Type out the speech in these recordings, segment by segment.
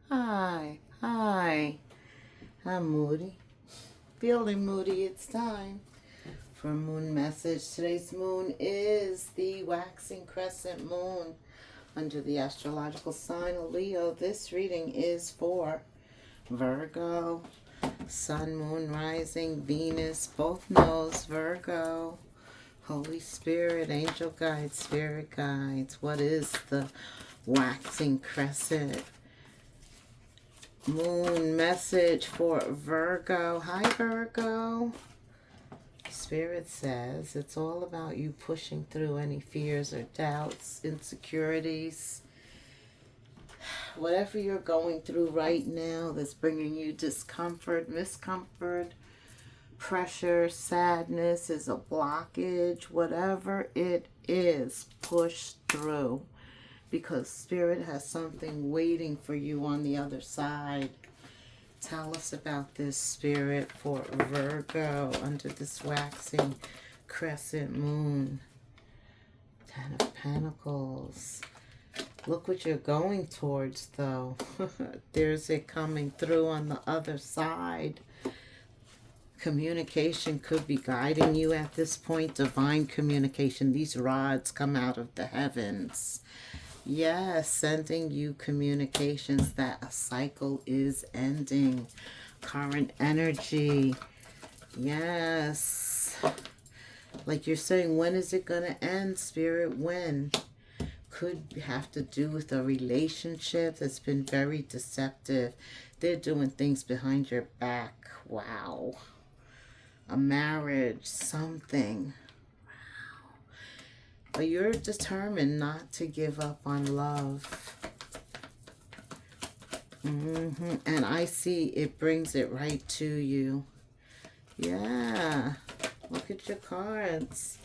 Hi, I'm Moody. Feeling moody, it's time for a moon message. Today's moon is the waxing crescent moon under the astrological sign of Leo. This reading is for Virgo, Sun, Moon, Rising, Venus, both knows Virgo. Holy Spirit, angel guides, spirit guides. What is the waxing crescent moon message for Virgo? Hi, Virgo. Spirit says it's all about you pushing through any fears or doubts, insecurities, whatever you're going through right now that's bringing you discomfort, miscomfort, pressure, sadness, is a blockage, whatever it is, push through, because Spirit has something waiting for you on the other side. Tell us about this, Spirit, for Virgo under this waxing crescent moon. Ten of Pentacles. Look what you're going towards, though. There's it coming through on the other side. Communication could be guiding you at this point. Divine communication. These rods come out of the heavens. Yes, sending you communications that a cycle is ending. Current energy. Yes. Like you're saying, when is it going to end, Spirit? When? Could have to do with a relationship that's been very deceptive. They're doing things behind your back. Wow. A marriage, something. But you're determined not to give up on love. And I see it brings it right to you. Yeah. Look at your cards.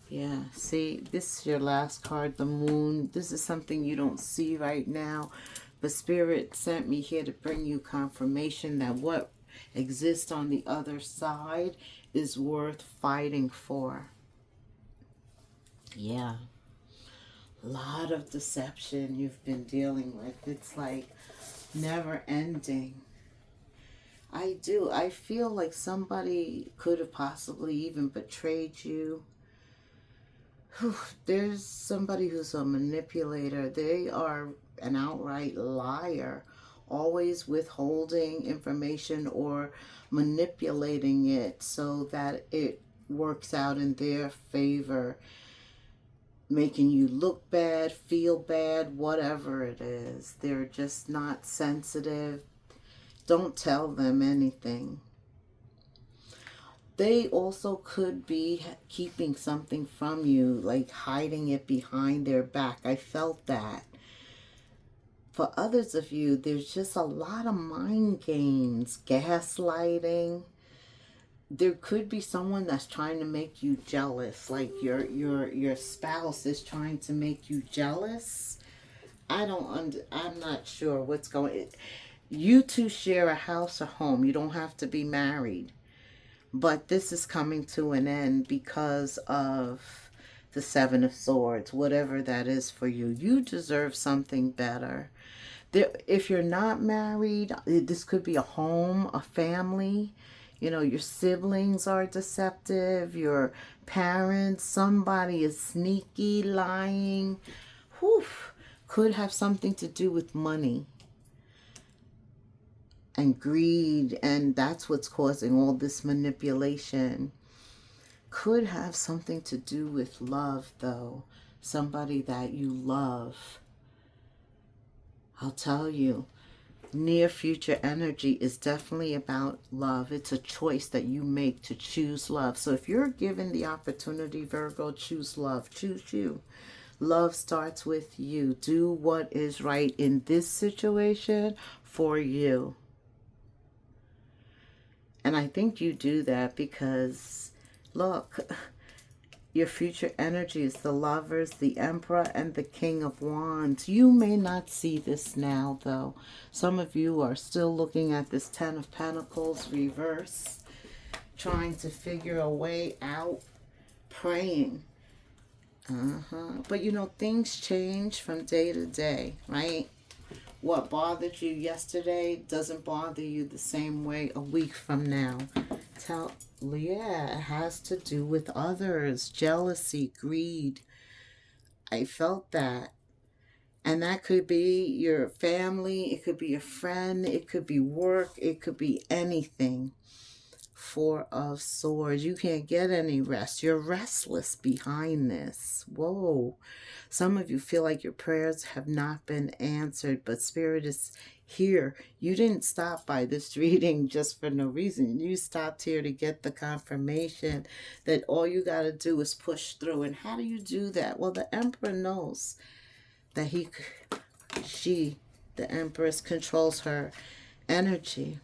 Yeah. See, this is your last card, the moon. This is something you don't see right now. But Spirit sent me here to bring you confirmation that what exists on the other side is worth fighting for. Yeah. A lot of deception you've been dealing with. It's like never ending. I feel like somebody could have possibly even betrayed you. There's somebody who's a manipulator. They are an outright liar, always withholding information or manipulating it so that it works out in their favor, making you look bad, feel bad, whatever it is. They're just not sensitive. Don't tell them anything. They also could be keeping something from you, like hiding it behind their back. I felt that. For others of you, there's just a lot of mind games, gaslighting. There could be someone that's trying to make you jealous, like your spouse is trying to make you jealous. I'm not sure what's going. You two share a house or home. You don't have to be married. But this is coming to an end because of the Seven of Swords, whatever that is for you. You deserve something better. If you're not married, this could be a home, a family. You know, your siblings are deceptive, your parents, somebody is sneaky, lying. Whew, could have something to do with money and greed, and that's what's causing all this manipulation. Could have something to do with love, though. Somebody that you love. I'll tell you, near future energy is definitely about love. It's a choice that you make to choose love. So if you're given the opportunity, Virgo, choose love. Choose you. Love starts with you. Do what is right in this situation for you. And I think you do that because, look, your future energy is the Lovers, the Emperor, and the King of Wands. You may not see this now, though. Some of you are still looking at this Ten of Pentacles reverse, trying to figure a way out, praying. But you know, things change from day to day, right? What bothered you yesterday doesn't bother you the same way a week from now. Yeah, it has to do with others, jealousy, greed. I felt that. And that could be your family, it could be a friend, it could be work, it could be anything. Four of Swords. You can't get any rest. You're restless behind this. Whoa. Some of you feel like your prayers have not been answered, but Spirit is here. You didn't stop by this reading just for no reason. You stopped here to get the confirmation that all you got to do is push through. And how do you do that? Well, the Emperor knows that the Empress, controls her energy.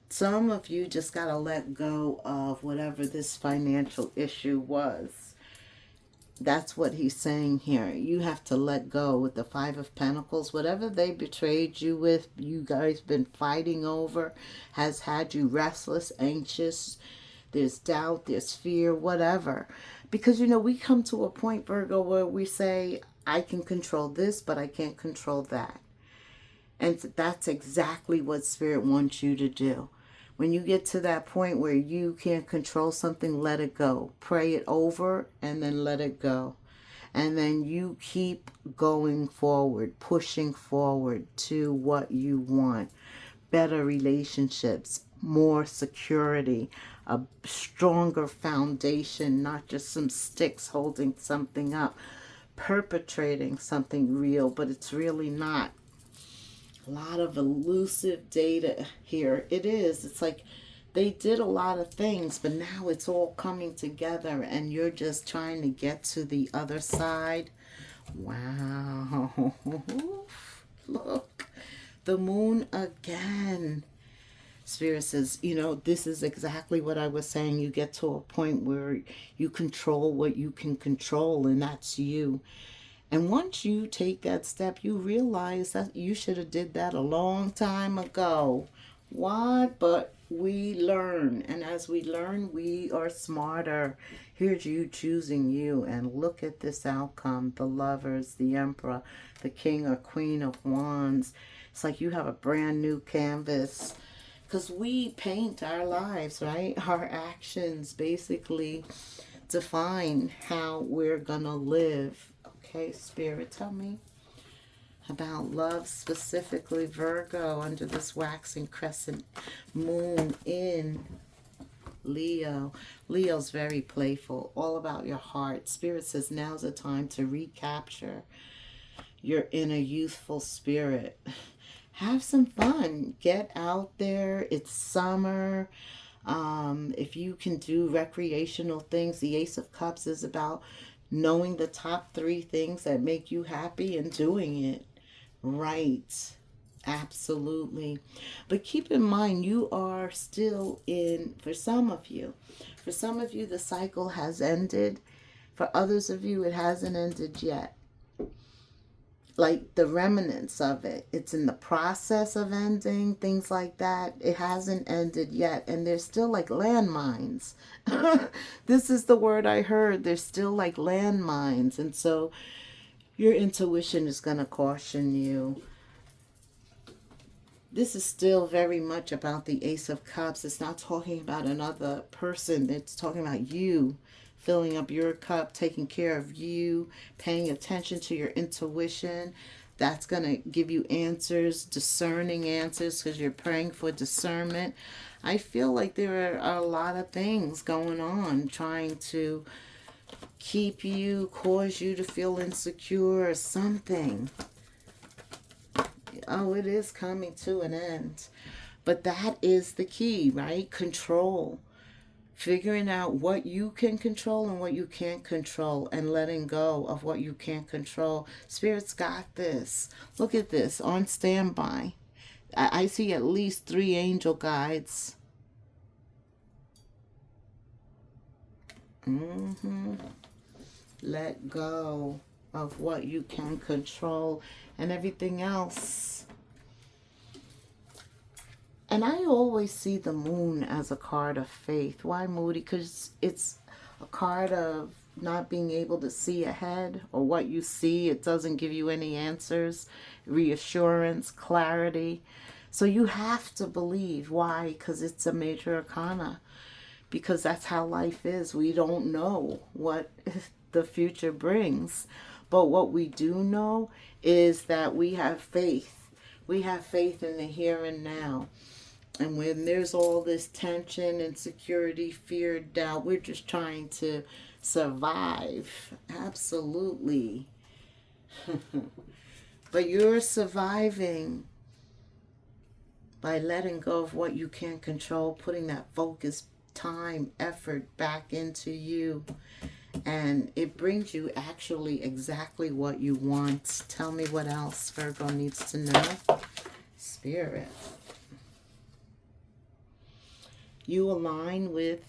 Some of you just got to let go of whatever this financial issue was. That's what he's saying here. You have to let go with the Five of Pentacles. Whatever they betrayed you with, you guys been fighting over, has had you restless, anxious. There's doubt, there's fear, whatever. Because, you know, we come to a point, Virgo, where we say, I can control this, but I can't control that. And that's exactly what Spirit wants you to do. When you get to that point where you can't control something, let it go. Pray it over and then let it go. And then you keep going forward, pushing forward to what you want. Better relationships, more security, a stronger foundation, not just some sticks holding something up, perpetrating something real, but it's really not. A lot of elusive data here. It is. It's like they did a lot of things, but now it's all coming together and you're just trying to get to the other side. Wow. Look, the moon again. Spirit says, you know, this is exactly what I was saying. You get to a point where you control what you can control, and that's you. And once you take that step, you realize that you should have did that a long time ago. What? But we learn. And as we learn, we are smarter. Here's you choosing you. And look at this outcome. The Lovers, the Emperor, the King or Queen of Wands. It's like you have a brand new canvas. Because we paint our lives, right? Our actions basically define how we're going to live. Okay, Spirit, tell me about love, specifically Virgo, under this waxing crescent moon in Leo. Leo's very playful, all about your heart. Spirit says now's the time to recapture your inner youthful spirit. Have some fun. Get out there. It's summer. If you can do recreational things, the Ace of Cups is about knowing the top 3 things that make you happy and doing it right. Absolutely. But keep in mind, you are still in, for some of you, the cycle has ended. For others of you, it hasn't ended yet. Like the remnants of it. It's in the process of ending, things like that. It hasn't ended yet. And there's still like landmines. This is the word I heard. There's still like landmines. And so your intuition is going to caution you. This is still very much about the Ace of Cups. It's not talking about another person. It's talking about you. Filling up your cup, taking care of you, paying attention to your intuition. That's going to give you answers, discerning answers, because you're praying for discernment. I feel like there are a lot of things going on trying to keep you, cause you to feel insecure or something. Oh, it is coming to an end. But that is the key, right? Control. Figuring out what you can control and what you can't control, and letting go of what you can't control. Spirit's got this. Look at this. On standby. I see at least 3 angel guides. Let go of what you can control and everything else. And I always see the moon as a card of faith. Why, Moody? Because it's a card of not being able to see ahead, or what you see, it doesn't give you any answers, reassurance, clarity. So you have to believe. Why? Because it's a major arcana. Because that's how life is. We don't know what the future brings. But what we do know is that we have faith. We have faith in the here and now. And when there's all this tension, insecurity, fear, doubt, we're just trying to survive. Absolutely. But you're surviving by letting go of what you can't control, putting that focus, time, effort back into you. And it brings you actually exactly what you want. Tell me what else Virgo needs to know. Spirit. You align with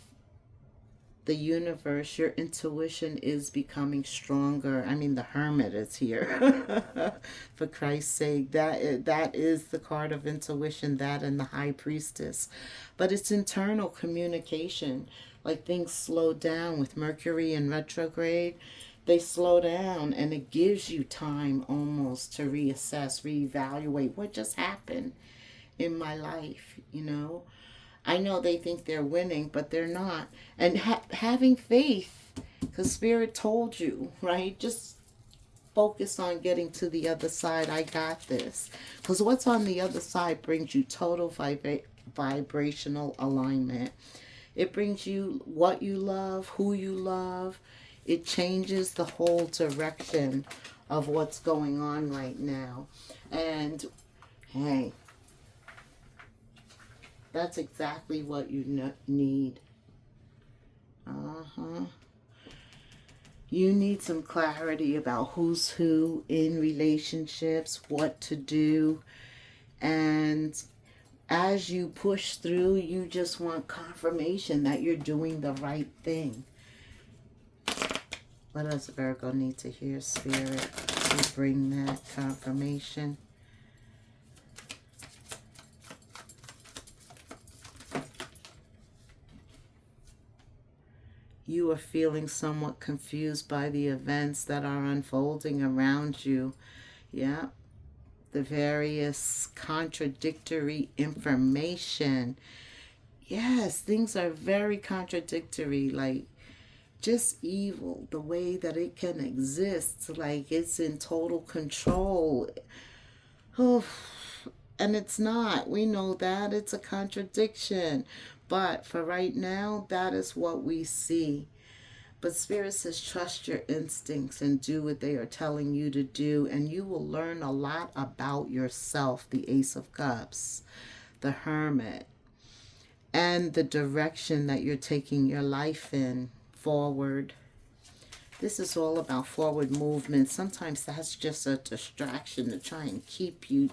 the universe. Your intuition is becoming stronger. I mean, the Hermit is here. For Christ's sake, that is the card of intuition, that and the High Priestess. But it's internal communication. Like, things slow down with Mercury in retrograde. They slow down, and it gives you time almost to reassess, reevaluate what just happened in my life, you know. I know they think they're winning, but they're not. And having faith, because Spirit told you, right? Just focus on getting to the other side. I got this. Because what's on the other side brings you total vibrational alignment. It brings you what you love, who you love. It changes the whole direction of what's going on right now. And, hey, that's exactly what you need. You need some clarity about who's who in relationships, what to do. And as you push through, you just want confirmation that you're doing the right thing. What does Virgo need to hear, Spirit, to bring that confirmation? You are feeling somewhat confused by the events that are unfolding around you. Yeah. The various contradictory information. Yes, things are very contradictory. Like, just evil, the way that it can exist. Like, it's in total control. Oh, and it's not. We know that. It's a contradiction. But for right now, that is what we see. But Spirit says trust your instincts and do what they are telling you to do, and you will learn a lot about yourself. The Ace of Cups, the Hermit, and the direction that you're taking your life in forward. This is all about forward movement. Sometimes that's just a distraction to try and keep you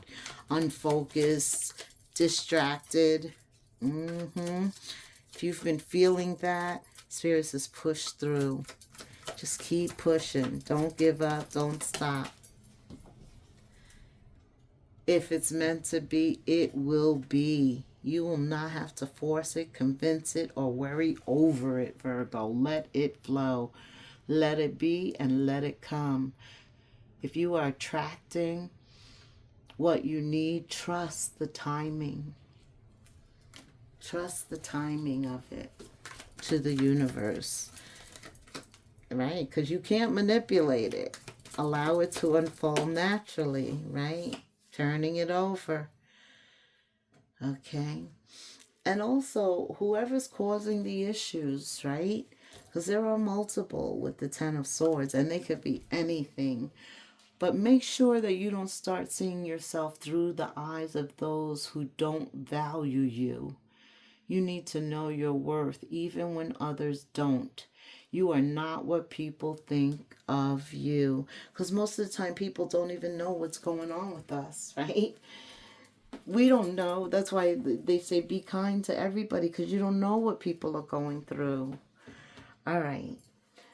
unfocused, distracted. If you've been feeling that, Spirit says push through. Just keep pushing. Don't give up. Don't stop. If it's meant to be, it will be. You will not have to force it, convince it, or worry over it, Virgo. Let it flow. Let it be and let it come. If you are attracting what you need, trust the timing. Trust the timing of it to the universe. Right? Because you can't manipulate it. Allow it to unfold naturally, right? Turning it over. Okay? And also, whoever's causing the issues, right? Because there are multiple with the Ten of Swords, and they could be anything. But make sure that you don't start seeing yourself through the eyes of those who don't value you. You need to know your worth, even when others don't. You are not what people think of you. Because most of the time, people don't even know what's going on with us, right? We don't know. That's why they say be kind to everybody, because you don't know what people are going through. All right.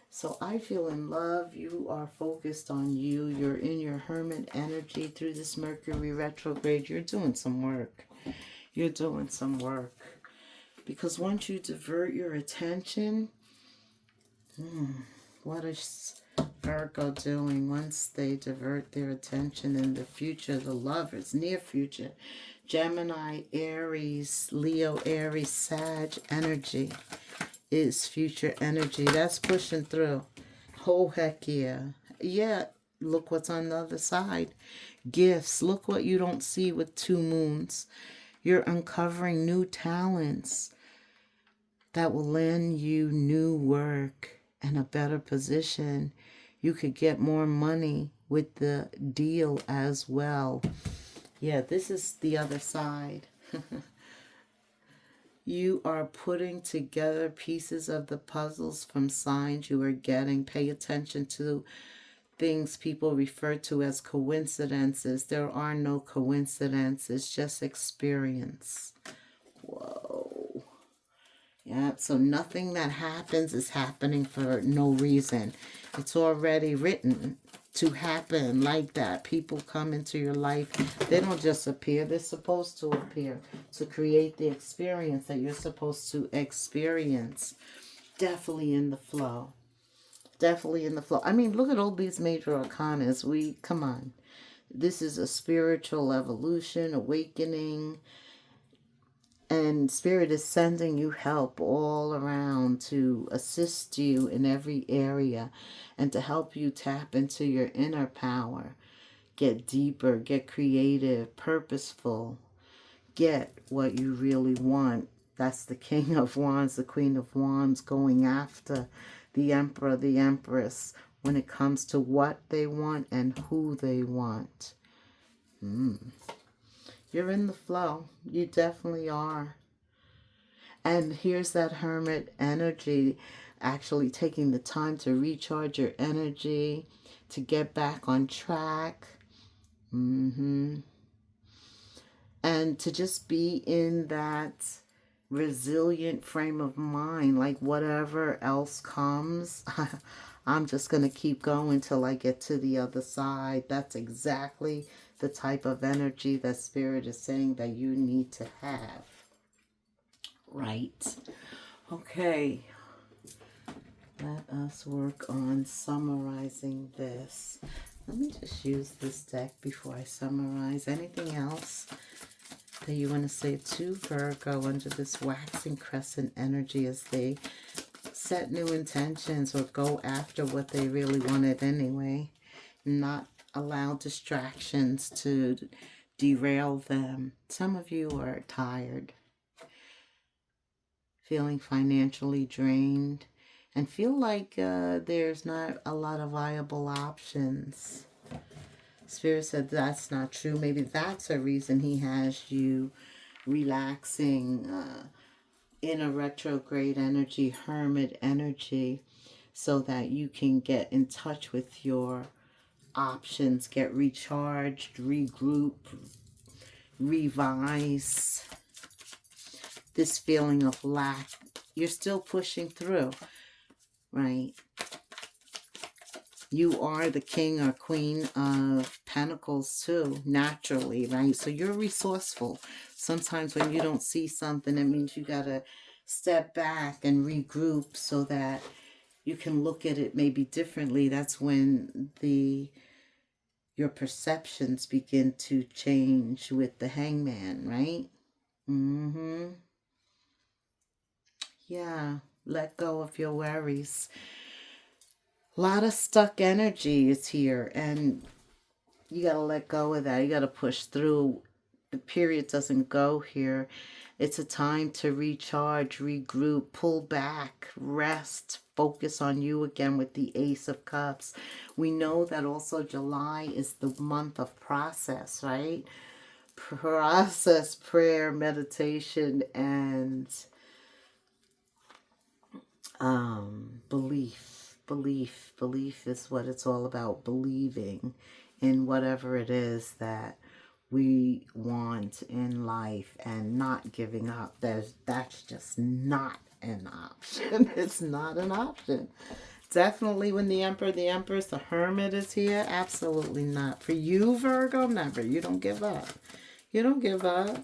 So I feel in love. You are focused on you. You're in your Hermit energy through this Mercury retrograde. You're doing some work. You're doing some work. Because once you divert your attention, What is Virgo doing once they divert their attention in the future? The lovers, near future. Gemini, Aries, Leo, Aries, Sag energy is future energy. That's pushing through. Oh, heck yeah. Yeah, look what's on the other side. Gifts. Look what you don't see with 2 moons. You're uncovering new talents that will lend you new work and a better position. You could get more money with the deal as well. Yeah, this is the other side. You are putting together pieces of the puzzles from signs you are getting. Pay attention to things people refer to as coincidences. There are no coincidences, just experience. Whoa. Yeah, so nothing that happens is happening for no reason. It's already written to happen like that. People come into your life. They don't just appear. They're supposed to appear to create the experience that you're supposed to experience. Definitely in the flow. Definitely in the flow. I mean, look at all these major arcanas. Come on. This is a spiritual evolution, awakening. And Spirit is sending you help all around to assist you in every area and to help you tap into your inner power. Get deeper, get creative, purposeful. Get what you really want. That's the King of Wands, the Queen of Wands going after the Emperor, the Empress when it comes to what they want and who they want. You're in the flow. You definitely are. And here's that Hermit energy, actually taking the time to recharge your energy, to get back on track. And to just be in that resilient frame of mind, like whatever else comes, I'm just going to keep going till I get to the other side. That's exactly the type of energy that Spirit is saying that you need to have. Right. Okay. Let us work on summarizing this. Let me just use this deck before I summarize. Anything else that you want to say to Virgo under this waxing crescent energy as they set new intentions or go after what they really wanted anyway? Not allow distractions to derail them. Some of you are tired, feeling financially drained, and feel like there's not a lot of viable options. Spirit said that's not true. Maybe that's a reason he has you relaxing in a retrograde energy, hermit energy, so that you can get in touch with your options, get recharged, regroup, revise. This feeling of lack, you're still pushing through, right? You are the king or queen of pentacles too, naturally, right? So you're resourceful. Sometimes when you don't see something, it means you got to step back and regroup so that you can look at it maybe differently. That's when your perceptions begin to change with the Hangman, right? Yeah, let go of your worries. A lot of stuck energy is here, and you got to let go of that. You got to push through. The period doesn't go here. It's a time to recharge, regroup, pull back, rest, focus on you again with the Ace of Cups. We know that also July is the month of process, right? Process, prayer, meditation, and belief. Belief is what it's all about. Believing in whatever it is that we want in life and not giving up. That's just not an option. It's not an option. Definitely when the Emperor, the Empress, the Hermit is here, absolutely not. For you, Virgo, never. You don't give up. You don't give up.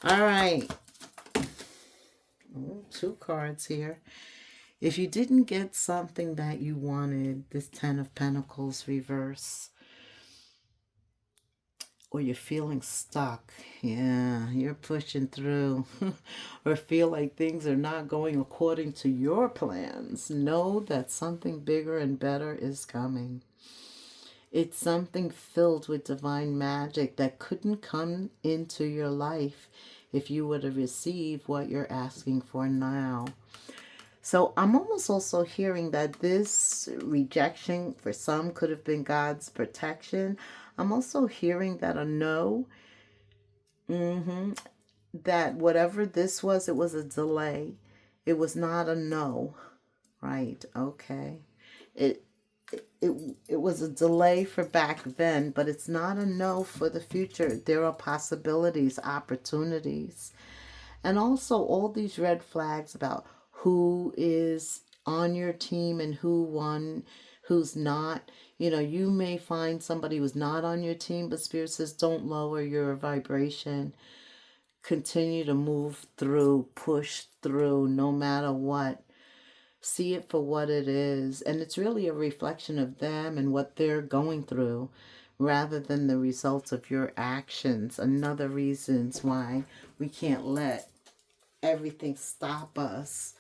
All right. 2 cards here. If you didn't get something that you wanted, this Ten of Pentacles reverse, or you're feeling stuck, yeah, you're pushing through, or feel like things are not going according to your plans, know that something bigger and better is coming. It's something filled with divine magic that couldn't come into your life if you were to receive what you're asking for now. So I'm almost also hearing that this rejection for some could have been God's protection. I'm also hearing that a no, that whatever this was, it was a delay. It was not a no, right? Okay. It it was a delay for back then, but it's not a no for the future. There are possibilities, opportunities. And also all these red flags about who is on your team and who won, who's not. You know, you may find somebody who's not on your team, but Spirit says don't lower your vibration. Continue to move through, push through, no matter what. See it for what it is. And it's really a reflection of them and what they're going through rather than the results of your actions. Another reasons why we can't let everything stop us.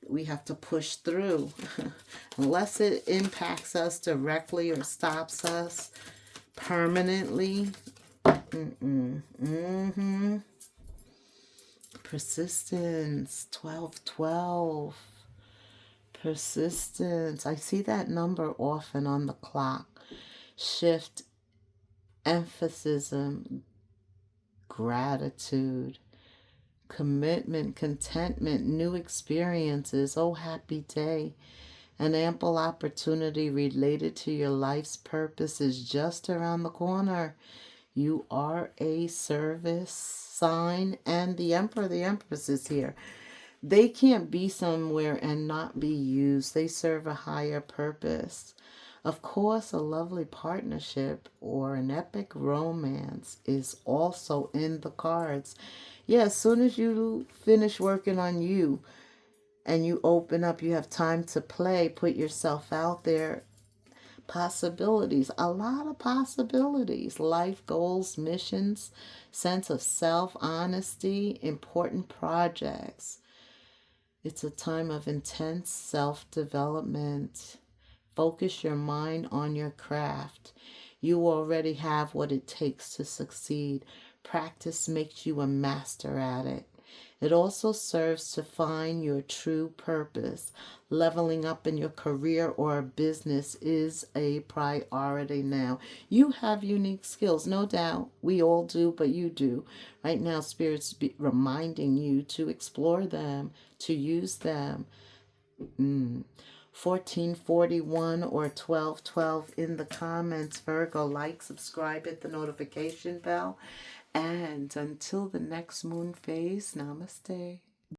We have to push through. Unless it impacts us directly or stops us permanently. Persistence. 1212. Persistence. I see that number often on the clock. Shift, emphasis, gratitude, commitment, contentment, new experiences. Oh, happy day. An ample opportunity related to your life's purpose is just around the corner. You are a service sign, and the Emperor, the Empress is here. They can't be somewhere and not be used. They serve a higher purpose. Of course, a lovely partnership or an epic romance is also in the cards. Yeah, as soon as you finish working on you and you open up, you have time to play, put yourself out there. Possibilities, a lot of possibilities. Life goals, missions, sense of self, honesty, important projects. It's a time of intense self-development. Focus your mind on your craft. You already have what it takes to succeed. Practice makes you a master at it. It also serves to find your true purpose. Leveling up in your career or business is a priority now. You have unique skills, no doubt. We all do, but you do. Right now, Spirit's reminding you to explore them, to use them. 1441 or 1212 in the comments. Virgo, like, subscribe, hit the notification bell. And until the next moon phase, namaste.